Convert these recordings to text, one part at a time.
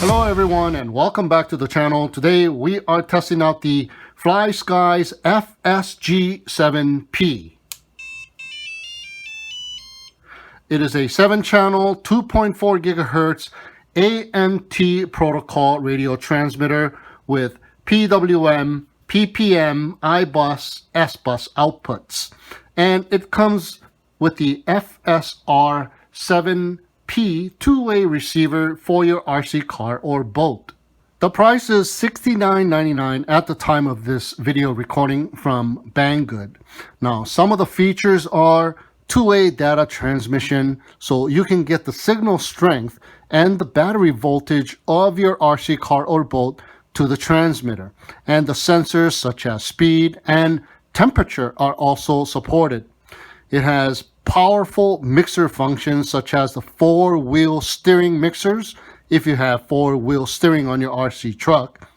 Hello everyone and welcome back to the channel. Today we are testing out the FlySky's FS-G7P. It is a 7-channel 2.4 GHz AMT protocol radio transmitter with PWM, PPM, I.BUS, S.BUS outputs. And it comes with the FS-G7P two-way receiver for your RC car or boat. The price is $69.99 at the time of this video recording from Banggood. Now, some of the features are two-way data transmission, so you can get the signal strength and the battery voltage of your RC car or boat to the transmitter. And the sensors such as speed and temperature are also supported. It has powerful mixer functions such as the 4-wheel steering mixers if you have 4-wheel steering on your RC truck.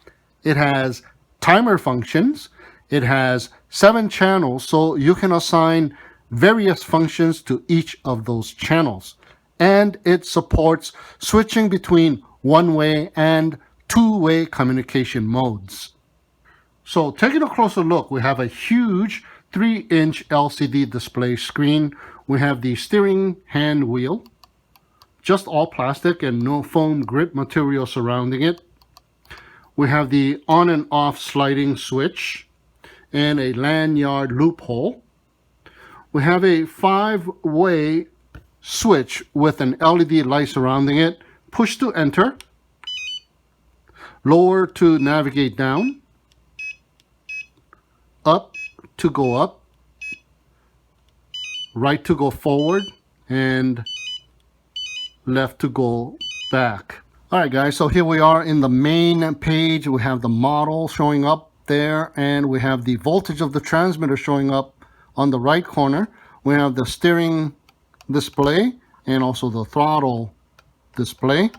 It has timer functions. It has 7 channels, so you can assign various functions to each of those channels. And it supports switching between one-way and two-way communication modes. So taking a closer look, we have a huge 3-inch LCD display screen. We have the steering hand wheel, just all plastic and no foam grip material surrounding it. We have the on and off sliding switch and a lanyard loophole. We have a 5-way switch with an LED light surrounding it. Push to enter, lower to navigate down, up to go up, right to go forward, and left to go back. Alright guys, so here we are in the main page. We have the model showing up there, and we have the voltage of the transmitter showing up on the right corner. We have the steering display and also the throttle display.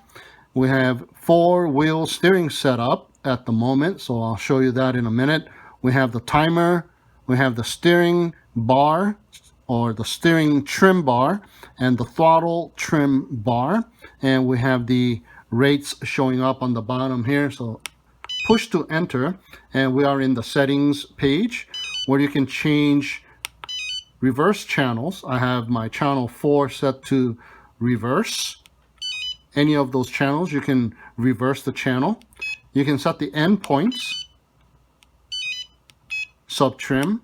We have 4-wheel steering setup at the moment, so I'll show you that in a minute. We have the timer, we have the steering bar or the steering trim bar and the throttle trim bar, and we have the rates showing up on the bottom here. So push to enter, and we are in the settings page where you can change reverse channels. I have my channel 4 set to reverse. Any of those channels, you can reverse the channel. You can set the endpoints, sub trim,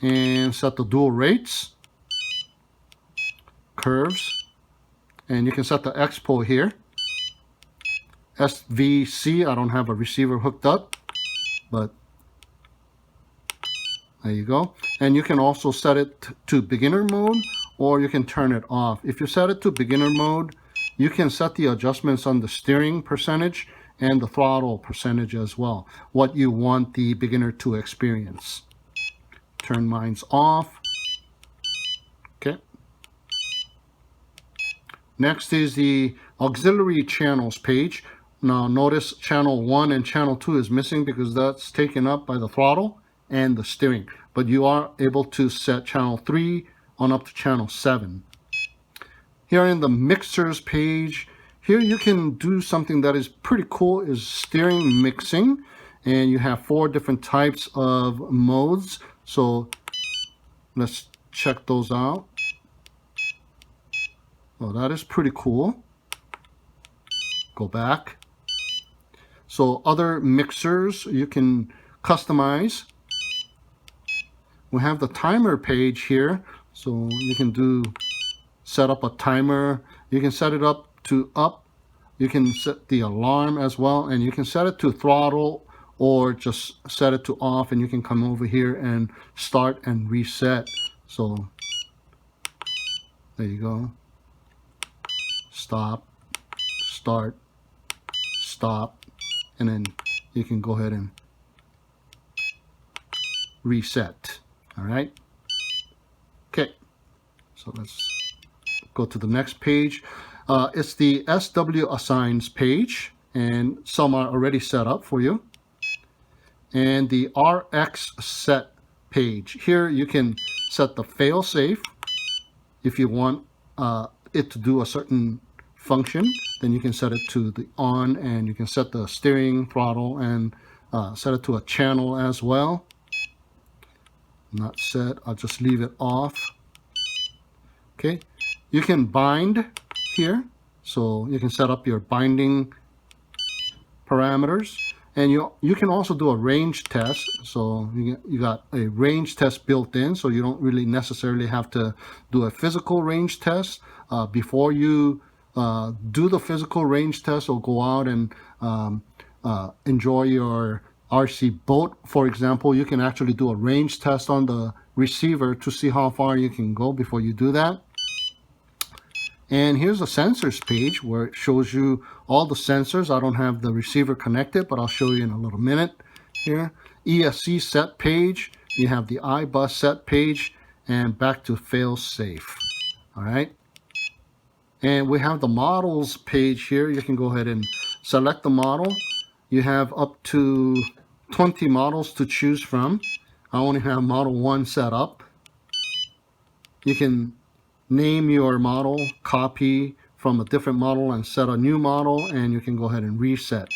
and set the dual rates, curves, and you can set the expo here. SVC, I don't have a receiver hooked up, but there you go. And you can also set it to beginner mode, or you can turn it off. If you set it to beginner mode, you can set the adjustments on the steering percentage and the throttle percentage as well, what you want the beginner to experience. Turn mine's off. Okay. Next is the auxiliary channels page. Now notice channel 1 and channel 2 is missing because that's taken up by the throttle and the steering. But you are able to set channel 3 on up to channel 7. Here in the mixers page, here you can do something that is pretty cool, is steering mixing. And you have 4 different types of modes. So let's check those out. Oh, that is pretty cool. Go back. So other mixers you can customize. We have the timer page here. So you can set up a timer. You can set it up to up. You can set the alarm as well. And you can set it to throttle or just set it to off, and you can come over here and start and reset. So there you go. Stop, start, stop, and then you can go ahead and reset. All right. Okay. So let's go to the next page. It's the SW assigns page, and some are already set up for you. And the RX set page. Here you can set the fail-safe if you want it to do a certain function. Then you can set it to the on, and you can set the steering, throttle, and set it to a channel as well. Not set, I'll just leave it off. Okay, you can bind here, so you can set up your binding parameters, and you can also do a range test. So you got a range test built in, so you don't really necessarily have to do a physical range test. Before you do the physical range test or go out and enjoy your RC boat, for example, you can actually do a range test on the receiver to see how far you can go before you do that. And here's a sensors page where it shows you all the sensors. I don't have the receiver connected, but I'll show you in a little minute here. ESC set page, you have the S.BUS set page, and back to fail safe. All right. And we have the models page here. You can go ahead and select the model. You have up to 20 models to choose from. I only have model 1 set up. You can name your model, copy from a different model and set a new model, and you can go ahead and reset.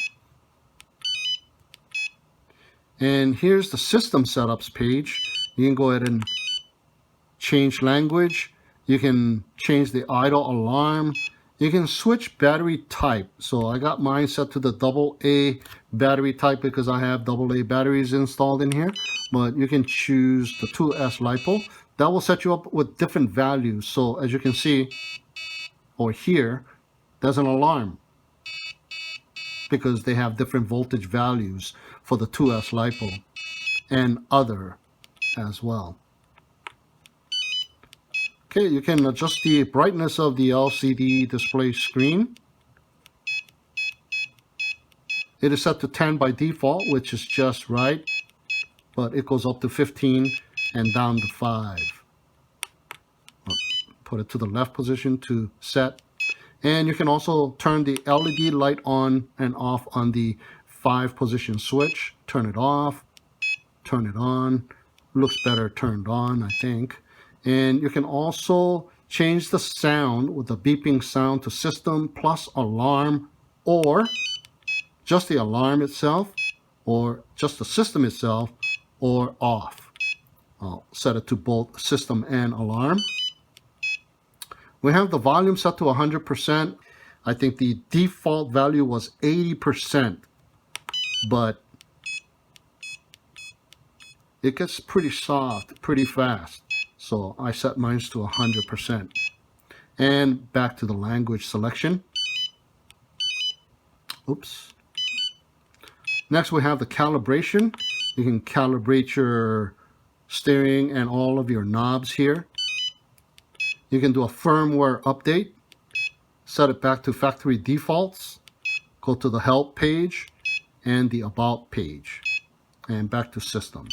And here's the system setups page. You can go ahead and change language. You can change the idle alarm. You can switch battery type. So I got mine set to the AA battery type because I have AA batteries installed in here. But you can choose the 2S LiPo. That will set you up with different values. So as you can see, or here, there's an alarm because they have different voltage values for the 2S LiPo and other as well. Okay, you can adjust the brightness of the LCD display screen. It is set to 10 by default, which is just right, but it goes up to 15 and down to 5. Put it to the left position to set. And you can also turn the LED light on and off on the 5 position switch. Turn it off, turn it on. Looks better turned on, I think. And you can also change the sound with the beeping sound to system plus alarm, or just the alarm itself, or just the system itself, or off. I'll set it to both system and alarm. We have the volume set to 100%. I think the default value was 80%, but it gets pretty soft pretty fast. So I set mine to 100%. And back to the language selection. Oops. Next we have the calibration. You can calibrate your steering and all of your knobs here. You can do a firmware update. Set it back to factory defaults. Go to the help page and the about page. And back to system.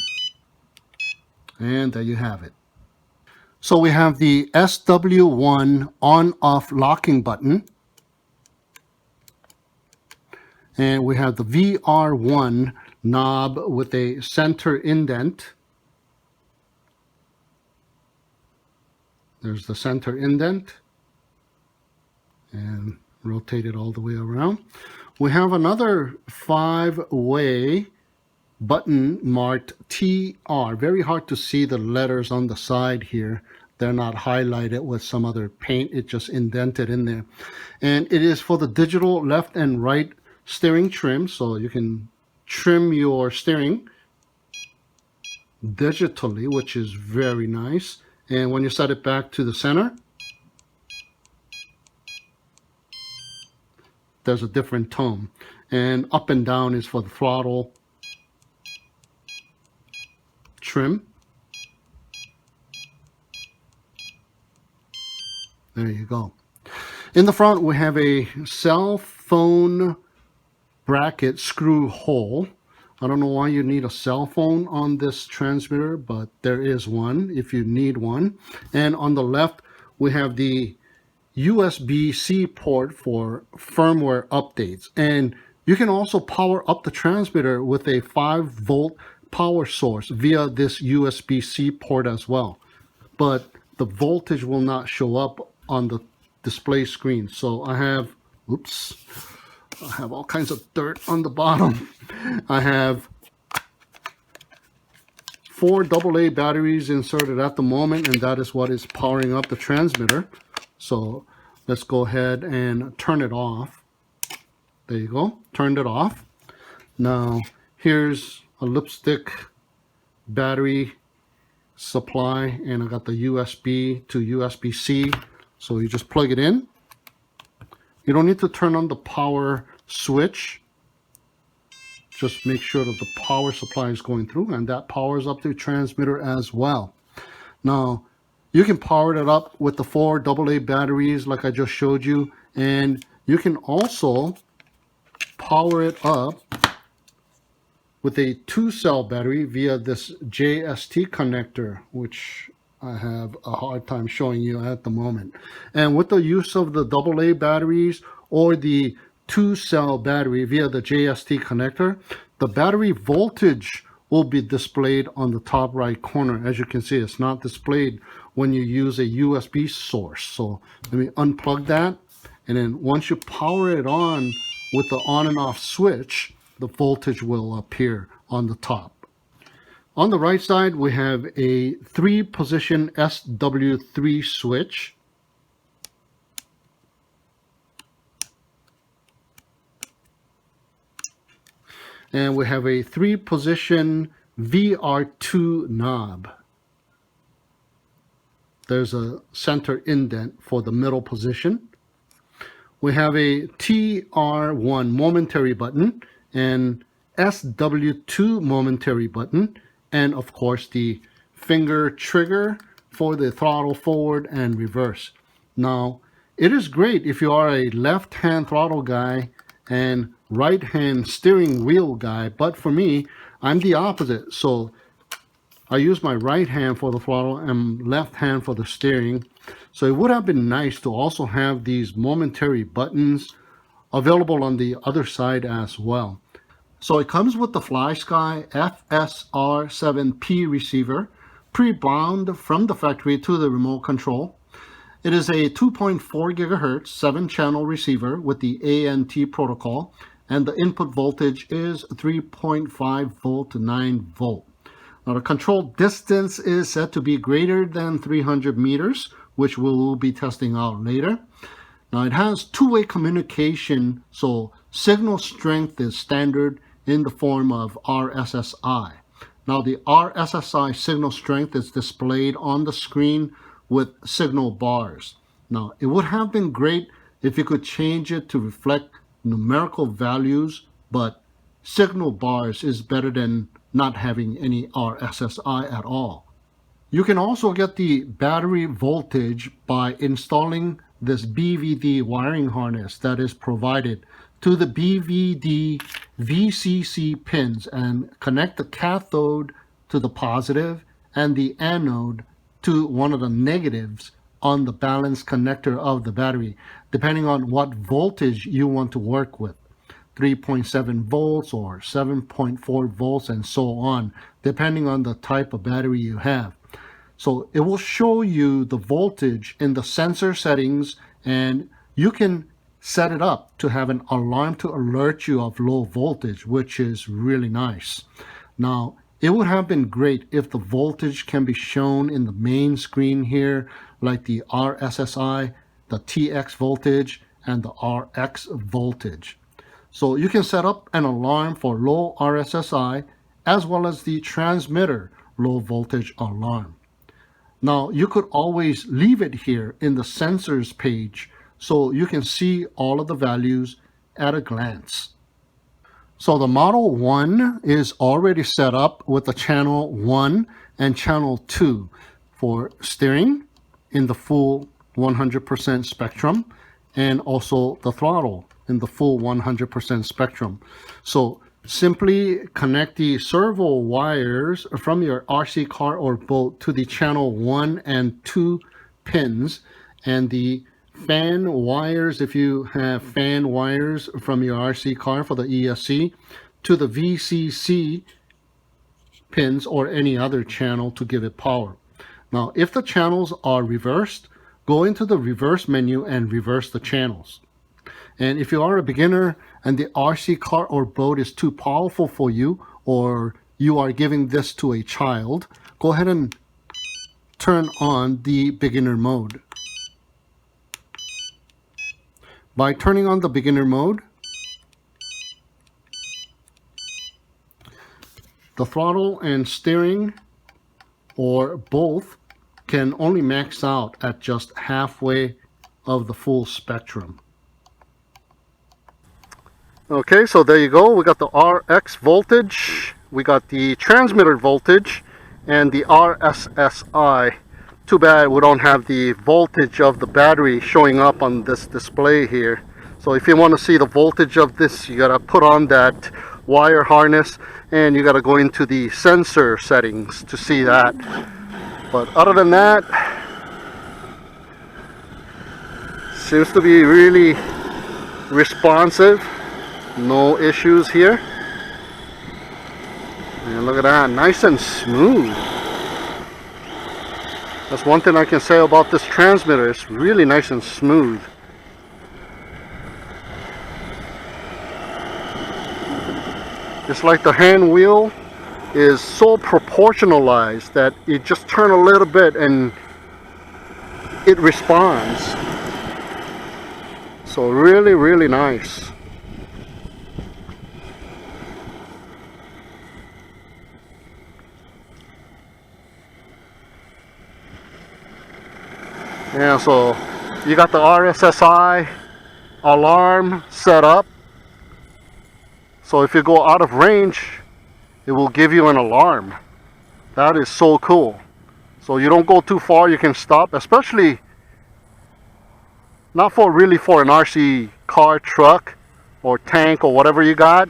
And there you have it. So we have the SW1 on-off locking button. And we have the VR1 knob with a center indent. There's the center indent. And rotate it all the way around. We have another 5-way button marked TR. Very hard to see the letters on the side here. They're not highlighted with some other paint. It just indented in there. And it is for the digital left and right steering trim. So you can trim your steering digitally, which is very nice. And when you set it back to the center, there's a different tone. And up and down is for the throttle trim. There you go. In the front, we have a cell phone bracket screw hole. I don't know why you need a cell phone on this transmitter, but there is one if you need one. And on the left, we have the USB-C port for firmware updates. And you can also power up the transmitter with a 5-volt power source via this USB-C port as well. But the voltage will not show up on the display screen. So I have, oops, I have all kinds of dirt on the bottom. I have 4 AA batteries inserted at the moment, and that is what is powering up the transmitter. So let's go ahead and turn it off. There you go, turned it off. Now here's a lipstick battery supply, and I got the USB to USB-C. So you just plug it in. You don't need to turn on the power switch. Just make sure that the power supply is going through, and that powers up the transmitter as well. Now, you can power it up with the 4 AA batteries like I just showed you, and you can also power it up with a 2-cell battery via this JST connector, which I have a hard time showing you at the moment. And with the use of the AA batteries or the 2-cell battery via the JST connector, the battery voltage will be displayed on the top right corner. As you can see, it's not displayed when you use a USB source. So let me unplug that, and then once you power it on with the on and off switch, the voltage will appear on the top. On the right side, we have a 3-position SW3 switch. And we have a 3-position VR2 knob. There's a center indent for the middle position. We have a TR1 momentary button and SW2 momentary button, and of course the finger trigger for the throttle forward and reverse. Now, it is great if you are a left-hand throttle guy and right-hand steering wheel guy, but for me, I'm the opposite. So I use my right hand for the throttle and left hand for the steering. So it would have been nice to also have these momentary buttons available on the other side as well. So it comes with the FlySky FS-G7P receiver, pre-bound from the factory to the remote control. It is a 2.4 GHz 7-channel receiver with the ANT protocol, and the input voltage is 3.5 volt to 9 volt. Now the control distance is set to be greater than 300 meters, which we'll be testing out later. Now it has two-way communication, so signal strength is standard in the form of RSSI. Now the RSSI signal strength is displayed on the screen with signal bars. Now it would have been great if you could change it to reflect numerical values, but signal bars is better than not having any RSSI at all. You can also get the battery voltage by installing this BVD wiring harness that is provided to the BVD VCC pins and connect the cathode to the positive and the anode to one of the negatives on the balance connector of the battery, depending on what voltage you want to work with. 3.7 volts or 7.4 volts and so on, depending on the type of battery you have. So it will show you the voltage in the sensor settings, and you can set it up to have an alarm to alert you of low voltage, which is really nice. Now, it would have been great if the voltage can be shown in the main screen here, like the RSSI, the TX voltage, and the RX voltage. So you can set up an alarm for low RSSI as well as the transmitter low voltage alarm. Now you could always leave it here in the sensors page so you can see all of the values at a glance. So the Model 1 is already set up with the channel 1 and channel 2 for steering in the full 100% spectrum, and also the throttle in the full 100% spectrum. So simply connect the servo wires from your RC car or boat to the channel 1 and 2 pins, and the fan wires, if you have fan wires from your RC car for the ESC, to the VCC pins or any other channel to give it power. Now, if the channels are reversed, go into the reverse menu and reverse the channels. And if you are a beginner and the RC car or boat is too powerful for you, or you are giving this to a child, go ahead and turn on the beginner mode. By turning on the beginner mode, the throttle and steering, or both, can only max out at just halfway of the full spectrum. Okay, so there you go. We got the RX voltage, we got the transmitter voltage, and the RSSI. Too bad we don't have the voltage of the battery showing up on this display here. So if you want to see the voltage of this, you gotta put on that wire harness and you gotta go into the sensor settings to see that. But other than that, seems to be really responsive. No issues here. And look at that, nice and smooth. That's one thing I can say about this transmitter. It's really nice and smooth. It's like the hand wheel is so proportionalized that it just turns a little bit and it responds. So really, really nice. Yeah, so you got the RSSI alarm set up. So if you go out of range, it will give you an alarm. That is so cool. So you don't go too far, you can stop, especially not for really for an RC car, truck, or tank, or whatever you got,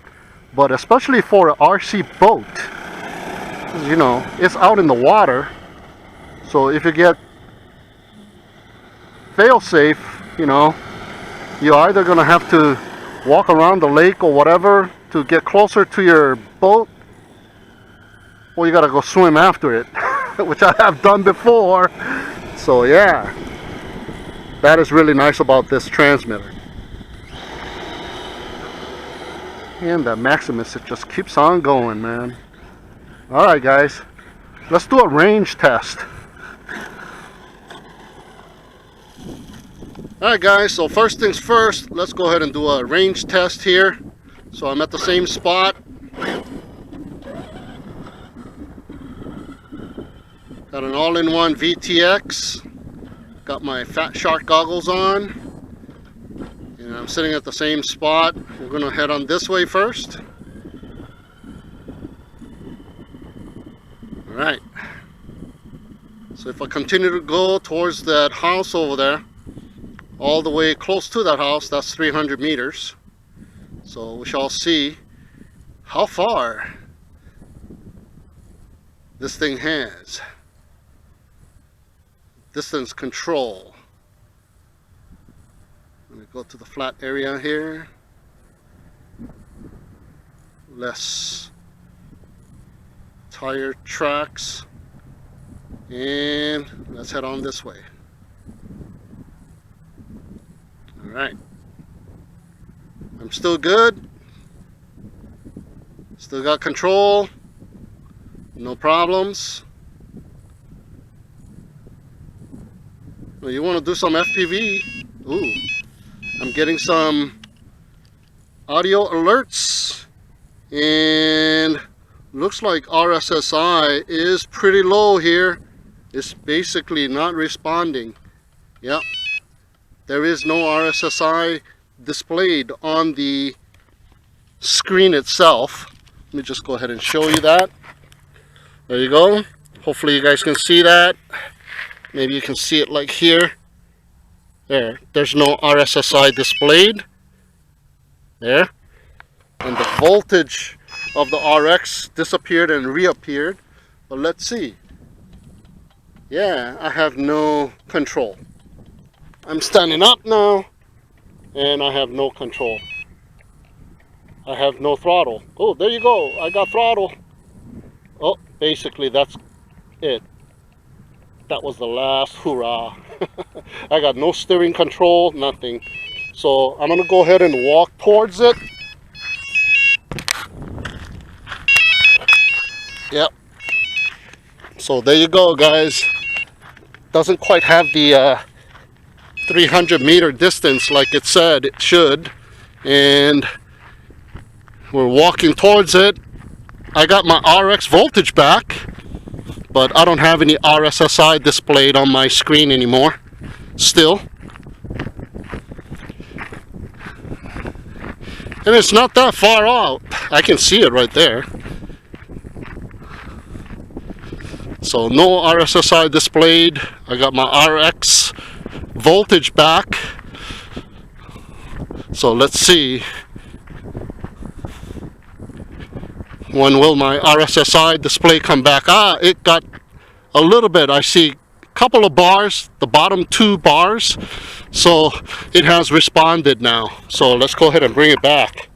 but especially for an RC boat. You know, it's out in the water. So if you get fail-safe, you know, you're either gonna have to walk around the lake or whatever to get closer to your boat, or you gotta go swim after it, which I have done before. So yeah, that is really nice about this transmitter. And that Maximus, it just keeps on going, man. Alright guys, let's do a range test. Alright guys, so first things first, let's go ahead and do a range test here. So I'm at the same spot. Got an all-in-one VTX. Got my Fat Shark goggles on. And I'm sitting at the same spot. We're going to head on this way first. Alright. So if I continue to go towards that house over there, all the way close to that house, that's 300 meters. So we shall see how far this thing has. Distance control. Let me go to the flat area here. Less tire tracks. And let's head on this way. Alright, I'm still good, still got control, no problems. Well, you want to do some FPV? Ooh, I'm getting some audio alerts, and looks like RSSI is pretty low here. It's basically not responding. Yep. There is no RSSI displayed on the screen itself. Let me just go ahead and show you that. There you go. Hopefully you guys can see that. Maybe you can see it like here. There's no RSSI displayed. There. And the voltage of the RX disappeared and reappeared. But let's see. Yeah, I have no control. I'm standing up now, and I have no control. I have no throttle. Oh, there you go. I got throttle. Oh, basically that's it. That was the last hurrah. I got no steering control, nothing. So I'm gonna go ahead and walk towards it. Yep. So there you go, guys. Doesn't quite have the 300-meter distance like it said it should. And we're walking towards it. I got my RX voltage back, but I don't have any RSSI displayed on my screen anymore. Still. And it's not that far out. I can see it right there. So no RSSI displayed. I got my RX voltage back. So let's see. When will my RSSI display come back? Ah, it got a little bit. I see a couple of bars, the bottom 2 bars. So it has responded now. So let's go ahead and bring it back.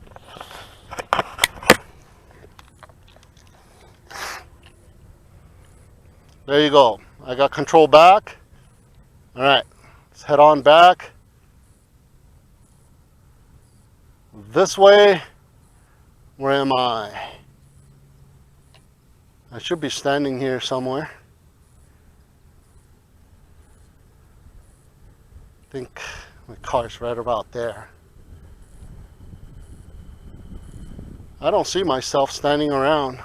There you go. I got control back. All right, let's head on back. This way. Where am I? I should be standing here somewhere. I think my car's right about there. I don't see myself standing around.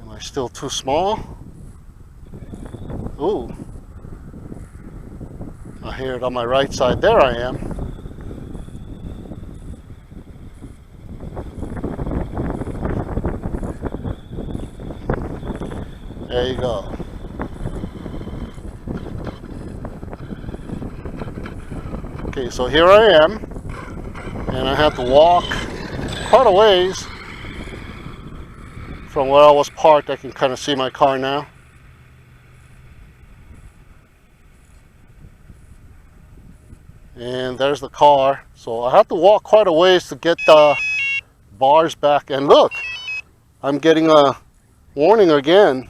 Am I still too small? Ooh. I hear it on my right side. There I am. There you go. Okay, so here I am, and I have to walk quite a ways from where I was parked. I can kind of see my car now. And there's the car. So I have to walk quite a ways to get the bars back. And look, I'm getting a warning again.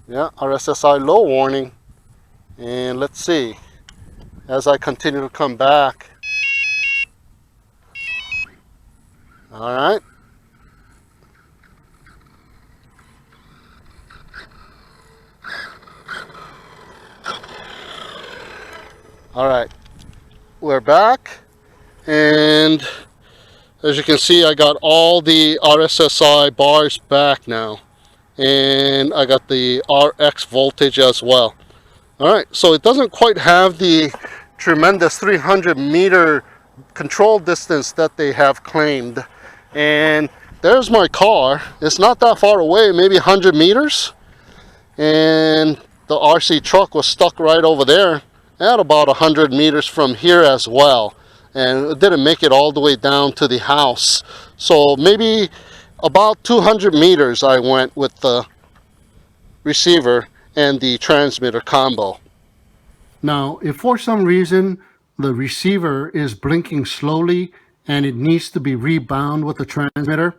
Yeah, RSSI low warning. And let's see, as I continue to come back. All right. All right, we're back, and as you can see, I got all the RSSI bars back now, and I got the RX voltage as well. All right, so it doesn't quite have the tremendous 300-meter control distance that they have claimed. And there's my car. It's not that far away, maybe 100 meters. And the RC truck was stuck right over there at about 100 meters from here as well. And it didn't make it all the way down to the house. So maybe about 200 meters I went with the receiver and the transmitter combo. Now, if for some reason the receiver is blinking slowly and it needs to be rebound with the transmitter,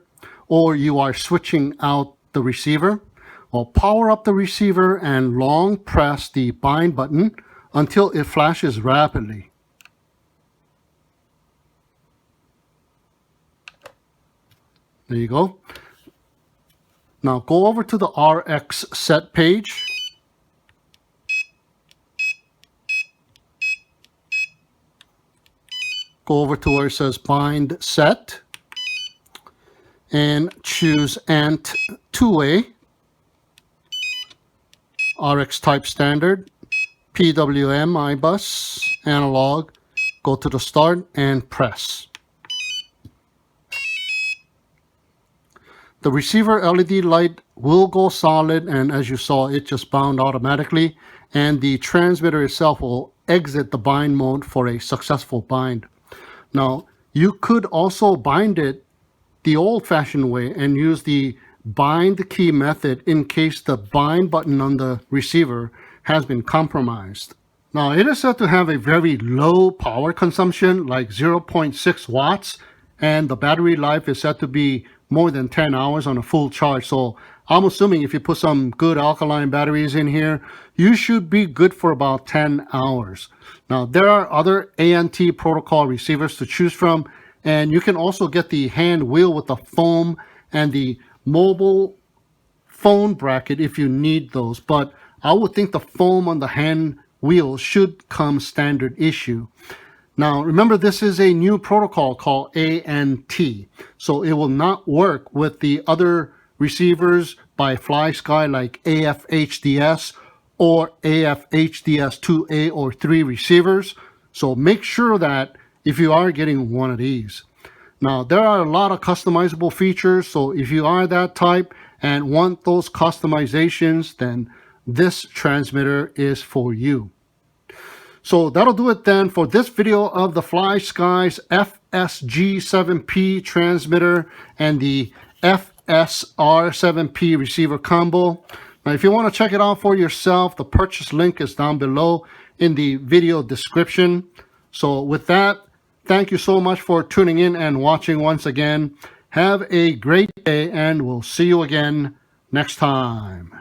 or you are switching out the receiver, well, power up the receiver and long press the bind button until it flashes rapidly. There you go. Now go over to the RX set page. Go over to where it says bind set and choose ANT 2A, RX type standard, PWM I.BUS, analog. Go to the start and press. The receiver LED light will go solid, and as you saw, it just bound automatically, and the transmitter itself will exit the bind mode for a successful bind. Now, you could also bind it the old-fashioned way and use the bind key method in case the bind button on the receiver has been compromised. Now, it is said to have a very low power consumption, like 0.6 watts, and the battery life is said to be more than 10 hours on a full charge. So I'm assuming if you put some good alkaline batteries in here, you should be good for about 10 hours. Now, there are other ANT protocol receivers to choose from, and you can also get the hand wheel with the foam and the mobile phone bracket if you need those. But I would think the foam on the hand wheel should come standard issue. Now, remember, this is a new protocol called ANT, so it will not work with the other receivers by FlySky like AFHDS or AFHDS 2A or 3 receivers. So make sure that if you are getting one of these. Now, there are a lot of customizable features, so if you are that type and want those customizations, then this transmitter is for you. So that'll do it then for this video of the FlySky's FS-G7P transmitter and the FS-R7P receiver combo. Now, if you want to check it out for yourself, the purchase link is down below in the video description. So with that, thank you so much for tuning in and watching once again. Have a great day, and we'll see you again next time.